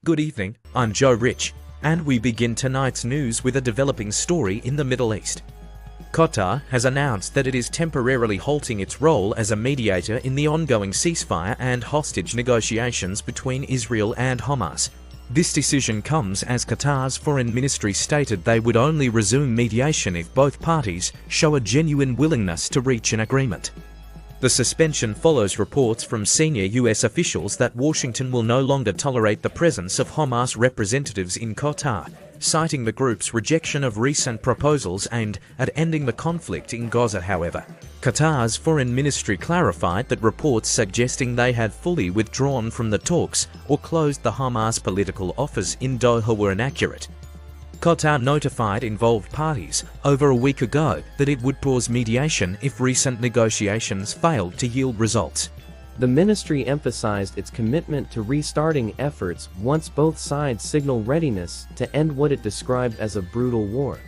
Good evening, I'm Joe Rich, and we begin tonight's news with a developing story in the Middle East. Qatar has announced that it is temporarily halting its role as a mediator in the ongoing ceasefire and hostage negotiations between Israel and Hamas. This decision comes as Qatar's foreign ministry stated they would only resume mediation if both parties show a genuine willingness to reach an agreement. The suspension follows reports from senior US officials that Washington will no longer tolerate the presence of Hamas representatives in Qatar, citing the group's rejection of recent proposals aimed at ending the conflict in Gaza. However, Qatar's foreign ministry clarified that reports suggesting they had fully withdrawn from the talks or closed the Hamas political office in Doha were inaccurate. Qatar notified involved parties over a week ago that it would pause mediation if recent negotiations failed to yield results. The ministry emphasized its commitment to restarting efforts once both sides signal readiness to end what it described as a brutal war.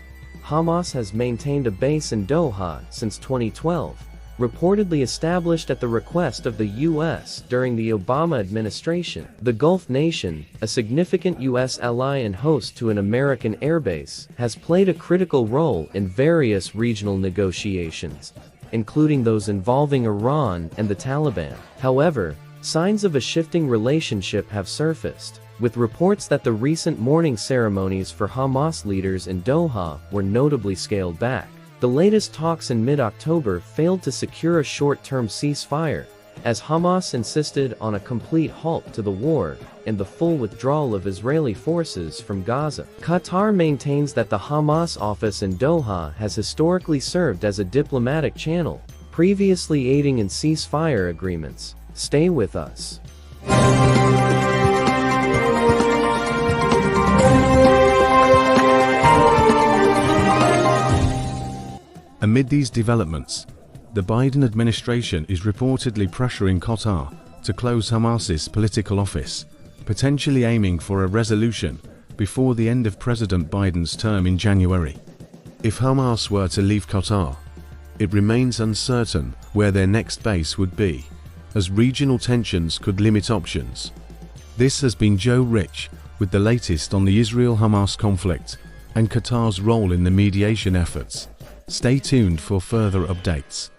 Hamas has maintained a base in Doha since 2012, reportedly established at the request of the U.S. during the Obama administration. The Gulf nation, a significant U.S. ally and host to an American airbase, has played a critical role in various regional negotiations, including those involving Iran and the Taliban. However, signs of a shifting relationship have surfaced, with reports that the recent mourning ceremonies for Hamas leaders in Doha were notably scaled back. The latest talks in mid-October failed to secure a short-term ceasefire, as Hamas insisted on a complete halt to the war and the full withdrawal of Israeli forces from Gaza. Qatar maintains that the Hamas office in Doha has historically served as a diplomatic channel, previously aiding in ceasefire agreements. Stay with us. Amid these developments, the Biden administration is reportedly pressuring Qatar to close Hamas's political office, potentially aiming for a resolution before the end of President Biden's term in January. If Hamas were to leave Qatar, it remains uncertain where their next base would be, as regional tensions could limit options. This has been Joe Rich with the latest on the Israel-Hamas conflict and Qatar's role in the mediation efforts. Stay tuned for further updates.